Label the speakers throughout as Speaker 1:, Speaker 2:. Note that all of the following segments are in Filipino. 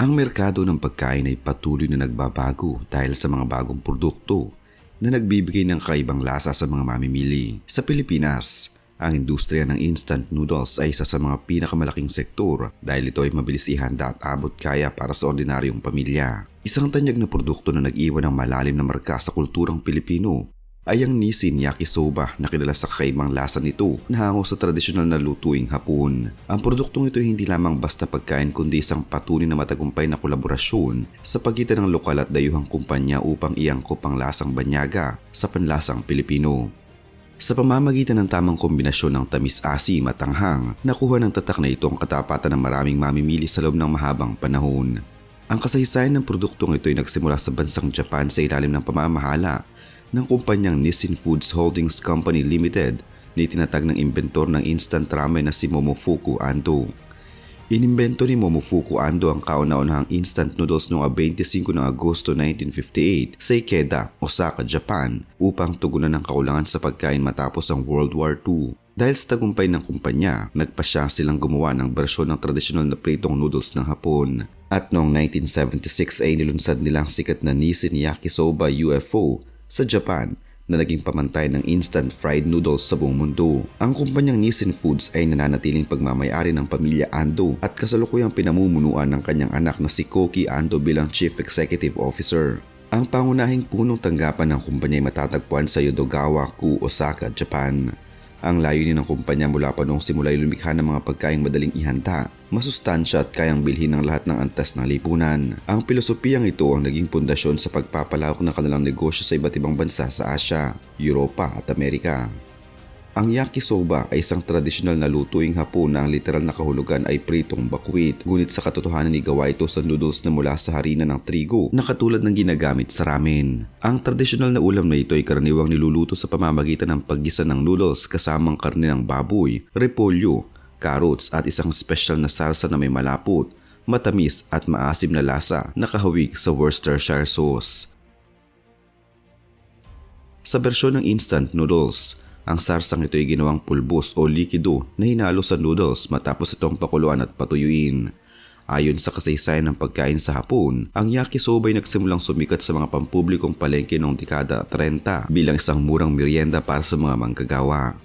Speaker 1: Ang merkado ng pagkain ay patuloy na nagbabago dahil sa mga bagong produkto na nagbibigay ng kakaibang lasa sa mga mamimili. Sa Pilipinas, ang industriya ng instant noodles ay isa sa mga pinakamalaking sektor dahil ito ay mabilis ihanda at abot kaya para sa ordinaryong pamilya. Isang tanyag na produkto na nag-iwan ng malalim na marka sa kulturang Pilipino ay ang Nissin Yakisoba na kilala sa kakaibang lasa nito na hango sa tradisyonal na lutuing Hapon. Ang produktong ito ay hindi lamang basta pagkain kundi isang patunay na matagumpay na kolaborasyon sa pagitan ng lokal at dayuhang kumpanya upang iangkop ang lasang banyaga sa panlasang Pilipino. Sa pamamagitan ng tamang kombinasyon ng tamis-asim at anghang, nakuha ng tatak na ito ang katapatan ng maraming mamimili sa loob ng mahabang panahon. Ang kasaysayan ng produktong ito ay nagsimula sa bansang Japan sa ilalim ng pamamahala ng kumpanyang Nissin Foods Holdings Company Limited na itinatag ng inventor ng instant ramen na si Momofuku Ando. Inimbento ni Momofuku Ando ang kauna-unahang instant noodles noong 25 ng Agosto 1958 sa Ikeda, Osaka, Japan upang tugunan ang kakulangan sa pagkain matapos ang World War II. Dahil sa tagumpay ng kumpanya, nagpasya silang gumawa ng bersyon ng tradisyonal na pritong noodles ng Hapon. At noong 1976 ay nilunsad nilang sikat na Nissin Yakisoba UFO sa Japan na naging pamantay ng instant fried noodles sa buong mundo. Ang kumpanyang Nissin Foods ay nananatiling pagmamayari ng pamilya Ando at kasalukuyang pinamumunuan ng kanyang anak na si Koki Ando bilang Chief Executive Officer. Ang pangunahing punong tanggapan ng kumpanya ay matatagpuan sa Yodogawa-ku, Osaka, Japan. Ang layunin ng kumpanya mula pa noong simula ay lumikha ng mga pagkaing madaling ihanda, masustansya at kayang bilhin ng lahat ng antas ng lipunan. Ang pilosopiyang ito ang naging pundasyon sa pagpapalawak ng kanilang negosyo sa iba't ibang bansa sa Asya, Europa at Amerika. Ang yakisoba ay isang tradisyonal na lutuing Hapon na ang literal na kahulugan ay pritong bakwit, ngunit sa katotohanan ay gawa ito sa noodles na mula sa harina ng trigo na katulad ng ginagamit sa ramen. Ang tradisyonal na ulam na ito ay karaniwang niluluto sa pamamagitan ng paggisa ng noodles kasamang karne ng baboy, repolyo, carrots at isang special na sarsa na may malapot, matamis at maasim na lasa na kahawig sa Worcestershire sauce. Sa bersyon ng instant noodles, ang sarsang ito ay ginawang pulbos o likido na hinalo sa noodles matapos itong pakuluan at patuyuin. Ayon sa kasaysayan ng pagkain sa Hapon, ang yakisoba ay nagsimulang sumikat sa mga pampublikong palengke noong dekada 30 bilang isang murang merienda para sa mga manggagawa.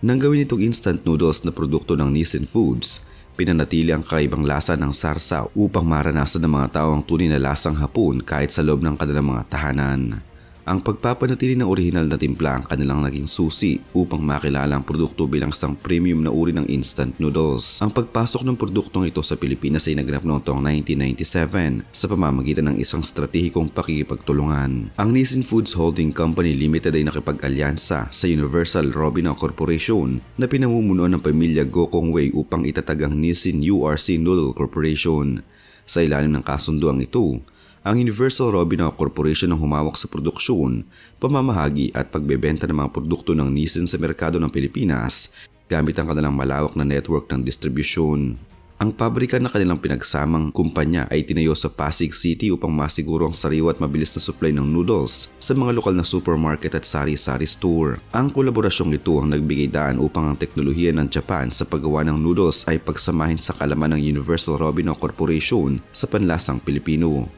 Speaker 1: Nang gawin itong instant noodles na produkto ng Nissin Foods, pinanatili ang kakaibang lasa ng sarsa upang maranasan ng mga tao ang tunay na lasang Hapon kahit sa loob ng kanilang mga tahanan. Ang pagpapanatili ng orihinal na timpla ang kanilang naging susi upang makilala ang produkto bilang isang premium na uri ng instant noodles. Ang pagpasok ng produktong ito sa Pilipinas ay naganap noong taong 1997 sa pamamagitan ng isang stratehikong pakikipagtulungan. Ang Nissin Foods Holding Company Limited ay nakipag-alyansa sa Universal Robina Corporation na pinamumunuan ng pamilya Gokong Wei upang itatag ang Nissin URC Noodle Corporation. Sa ilalim ng kasunduang ito, ang Universal Robina Corporation ang humawak sa produksyon, pamamahagi at pagbebenta ng mga produkto ng Nissin sa merkado ng Pilipinas gamit ang kanilang malawak na network ng distribusyon. Ang pabrika na kanilang pinagsamang kumpanya ay tinayo sa Pasig City upang masiguro ang sariwa at mabilis na supply ng noodles sa mga lokal na supermarket at sari-sari store. Ang kolaborasyong ito ang nagbigay daan upang ang teknolohiya ng Japan sa paggawa ng noodles ay pagsamahin sa kalaman ng Universal Robina Corporation sa panlasang Pilipino.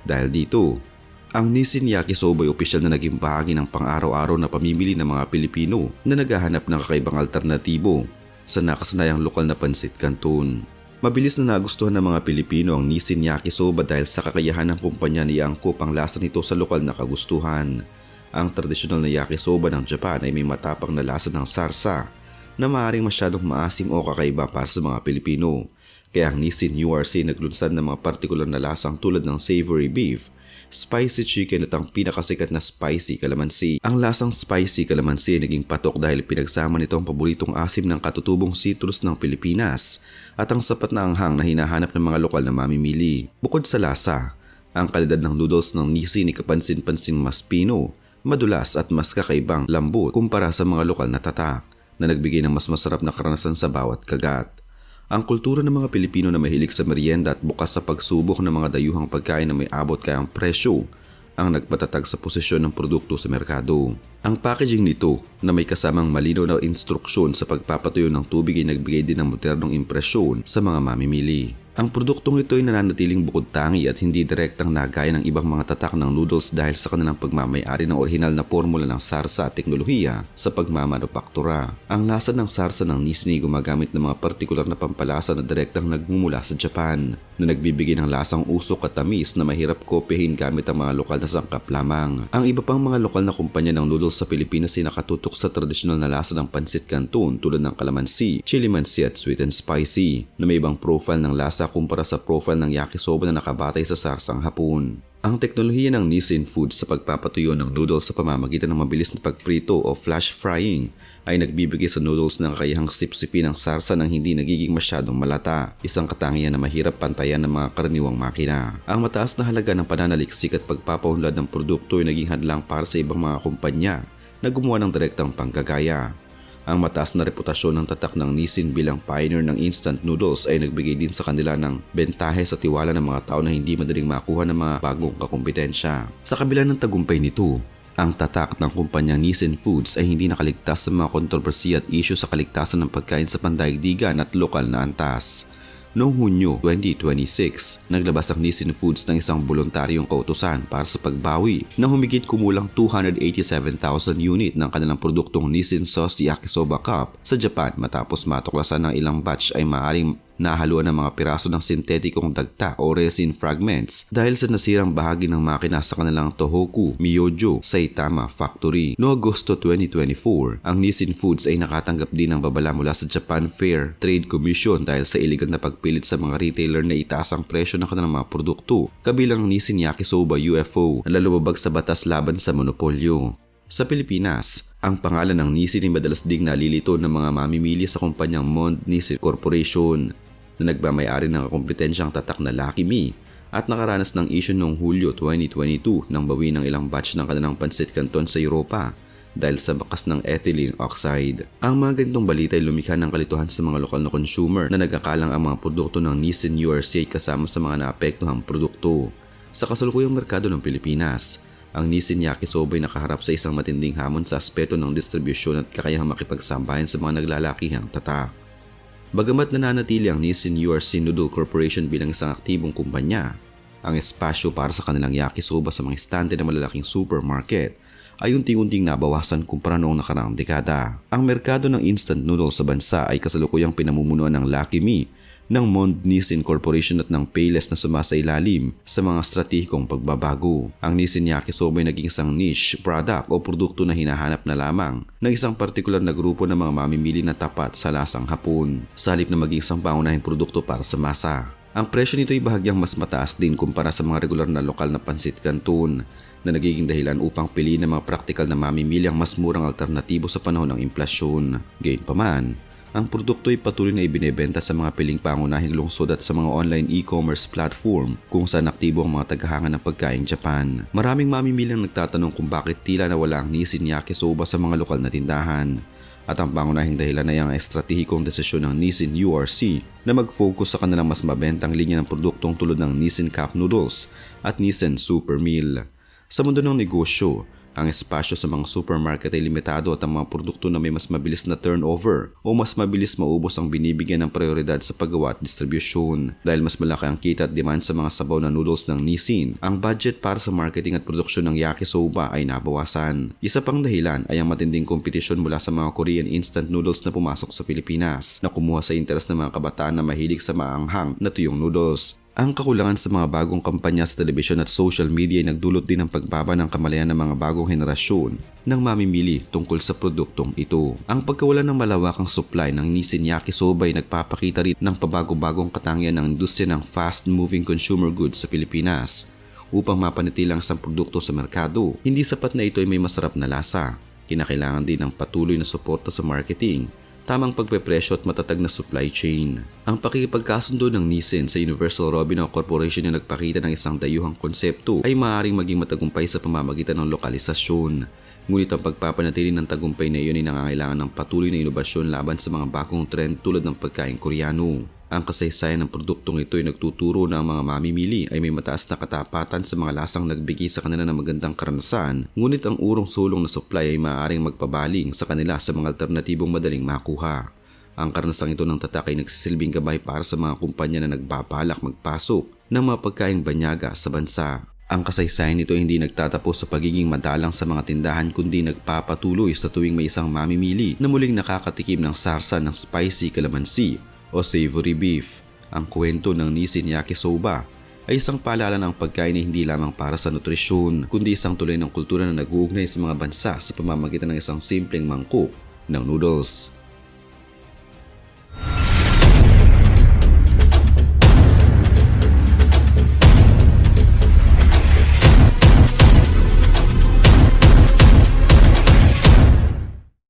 Speaker 1: Dahil dito, ang Nissin Yakisoba ay opisyal na naging bahagi ng pang-araw-araw na pamimili ng mga Pilipino na naghahanap ng kakaibang alternatibo sa nakasanayang lokal na pansit canton. Mabilis na nagustuhan ng mga Pilipino ang Nissin Yakisoba dahil sa kakayahan ng kumpanya na iangkop ang lasa nito sa lokal na kagustuhan. Ang tradisyonal na yakisoba ng Japan ay may matapang na lasa ng sarsa na maaaring masyadong maasim o kakaiba para sa mga Pilipino. Kaya ang Nissin URC naglunsad ng mga partikular na lasang tulad ng savory beef, spicy chicken at ang pinakasikat na spicy calamansi. Ang lasang spicy calamansi ay naging patok dahil pinagsama nito ang paboritong asim ng katutubong citrus ng Pilipinas at ang sapat na anghang na hinahanap ng mga lokal na mamimili. Bukod sa lasa, ang kalidad ng noodles ng Nissin ay kapansin-pansing mas pino, madulas at mas kakaibang lambot kumpara sa mga lokal na tatak na nagbigay ng mas masarap na karanasan sa bawat kagat. Ang kultura ng mga Pilipino na mahilig sa merienda at bukas sa pagsubok ng mga dayuhang pagkain na may abot kayang presyo ang nagpatatag sa posisyon ng produkto sa merkado. Ang packaging nito na may kasamang malinaw na instruksyon sa pagpapatuyo ng tubig ay nagbigay din ng modernong impresyon sa mga mamimili. Ang produktong ito ay nananatiling bukod tangi at hindi direktang nagaya ng ibang mga tatak ng noodles dahil sa kanilang pagmamay-ari ng orihinal na formula ng sarsa at teknolohiya sa pagmamanupaktura. Ang lasa ng sarsa ng Nissin ay gumagamit ng mga partikular na pampalasa na direktang nagmumula sa Japan na nagbibigay ng lasang usok at tamis na mahirap kopyahin gamit ang mga lokal na sangkap lamang. Ang iba pang mga lokal na kumpanya ng noodles sa Pilipinas ay nakatutok sa tradisyonal na lasa ng pansit canton tulad ng calamansi, chili mansi at sweet and spicy na may ibang profile ng lasa kumpara sa profile ng yakisoba na nakabatay sa sarsang hapon. Ang teknolohiya ng Nissin Foods sa pagpapatuyo ng noodles sa pamamagitan ng mabilis na pagprito o flash frying ay nagbibigay sa noodles ng kakayahang sipsipin ng sarsa nang hindi nagiging masyadong malata, isang katangian na mahirap pantayan ng mga karaniwang makina. Ang mataas na halaga ng pananaliksik at pagpapaunlad ng produkto ay naging hadlang para sa ibang mga kumpanya na gumawa ng direktang panggagaya. Ang mataas na reputasyon ng tatak ng Nissin bilang pioneer ng instant noodles ay nagbigay din sa kanila ng bentahe sa tiwala ng mga tao na hindi madaling makuha ng mga bagong kakumpetensya. Sa kabila ng tagumpay nito, ang tatak ng kumpanyang Nissin Foods ay hindi nakaligtas sa mga kontrobersiya at isyu sa kaligtasan ng pagkain sa pandaigdigan at lokal na antas. Noong Hunyo 2026, naglabas ang Nissin Foods ng isang voluntaryong kautusan para sa pagbawi na humigit kumulang 287,000 unit ng kanilang produktong Nissin Sauce Yakisoba Cup sa Japan matapos matuklasan ng ilang batch ay maaaring nahaluan ng mga piraso ng sintetikong dagta o resin fragments dahil sa nasirang bahagi ng makina sa kanilang Tohoku, Myojo, Saitama Factory. Noong Agosto 2024, ang Nissin Foods ay nakatanggap din ng babala mula sa Japan Fair Trade Commission dahil sa iligal na pagpilit sa mga retailer na itaas ang presyo ng kanilang mga produkto, kabilang Nissin Yakisoba UFO na lalabag sa batas laban sa monopolyo. Sa Pilipinas, ang pangalan ng Nissin ay madalas ding nalilito ng mga mamimili sa kumpanyang Mond Nissin Corporation na nagmamay-ari ng kompetensyang tatak na Lucky Me at nakaranas ng issue noong Hulyo 2022 nang bawi ng ilang batch ng kanilang pansit canton sa Europa dahil sa bakas ng ethylene oxide. Ang mga ganitong balita ay lumikha ng kalituhan sa mga lokal na consumer na nagakalang ang mga produkto ng Nissin URC kasama sa mga naapektuhang produkto. Sa kasalukuyang merkado ng Pilipinas, ang Nissin Yakisoba ay nakaharap sa isang matinding hamon sa aspeto ng distribusyon at kakayahang makipagsambahan sa mga naglalakihang tatak. Bagamat nananatili ang Nissin URC Noodle Corporation bilang isang aktibong kumpanya, ang espasyo para sa kanilang yakisoba sa mga estante ng malalaking supermarket ay unti-unting nabawasan kumpara noong nakaraang dekada. Ang merkado ng instant noodles sa bansa ay kasalukuyang pinamumunuan ng Lucky Me, ng Mond Nissin Corporation at ng Payless na sumasailalim sa mga estratehikong pagbabago. Ang Nissin Yakisoba ay naging isang niche product o produkto na hinahanap na lamang ng isang partikular na grupo ng mga mamimili na tapat sa lasang hapon, sa halip na maging isang pangunahing produkto para sa masa. Ang presyo nito ay bahagyang mas mataas din kumpara sa mga regular na lokal na pansit canton na nagiging dahilan upang piliin ng mga praktikal na mamimili ang mas murang alternatibo sa panahon ng inflasyon. Gayunpaman, ang produkto ay patuloy na ibinebenta sa mga piling pangunahing lungsod at sa mga online e-commerce platform kung saan aktibo ang mga tagahanga ng pagkain Japan. Maraming mamimili ang nagtatanong kung bakit tila nawala ang Nissin Yakisoba sa mga lokal na tindahan. At ang pangunahing dahilan ay ang estratehikong desisyon ng Nissin URC na mag-focus sa kanilang mas mabentang linya ng produktong tulad ng Nissin Cup Noodles at Nissin Super Meal. Sa mundo ng negosyo, ang espasyo sa mga supermarket ay limitado at ang mga produkto na may mas mabilis na turnover o mas mabilis maubos ang binibigyan ng prioridad sa paggawa at distribusyon. Dahil mas malaki ang kita at demand sa mga sabaw na noodles ng Nissin, ang budget para sa marketing at produksyon ng yakisoba ay nabawasan. Isa pang dahilan ay ang matinding kompetisyon mula sa mga Korean instant noodles na pumasok sa Pilipinas na kumuha sa interes ng mga kabataan na mahilig sa maanghang na tuyong noodles. Ang kakulangan sa mga bagong kampanya sa telebisyon at social media ay nagdulot din ng pagbaba ng kamalayan ng mga bagong henerasyon ng mamimili tungkol sa produktong ito. Ang pagkawala ng malawakang supply ng Nissin Yakisoba ay nagpapakita rin ng pabago-bagong katangian ng industriya ng fast-moving consumer goods sa Pilipinas. Upang mapanatili ang isang produkto sa merkado, hindi sapat na ito ay may masarap na lasa. Kinakailangan din ng patuloy na suporta sa marketing, tamang pagpepresyo at matatag na supply chain. Ang pakikipagkasundo ng Nissin sa Universal Robinau Corporation na nagpakita ng isang dayuhang konsepto ay maaaring maging matagumpay sa pamamagitan ng lokalisasyon. Ngunit ang pagpapanatili ng tagumpay na iyon ay nangangailangan ng patuloy na inobasyon laban sa mga bagong trend tulad ng pagkain Koreano. Ang kasaysayan ng produktong ito ay nagtuturo na ang mga mamimili ay may mataas na katapatan sa mga lasang nagbigay sa kanila ng magandang karanasan, ngunit ang urong-sulong na supply ay maaaring magpabaling sa kanila sa mga alternatibong madaling makuha. Ang karanasang ito ng tatak ay nagsisilbing gabay para sa mga kumpanya na nagbabalak magpasok ng mga pagkaing banyaga sa bansa. Ang kasaysayan nito ay hindi nagtatapos sa pagiging madalang sa mga tindahan kundi nagpapatuloy sa tuwing may isang mamimili na muling nakakatikim ng sarsa ng spicy calamansi o savory beef. Ang kwento ng Nissin Yakisoba ay isang paalala ng pagkain na hindi lamang para sa nutrisyon kundi isang tulay ng kultura na nag-uugnay sa mga bansa sa pamamagitan ng isang simpleng mangkok ng noodles.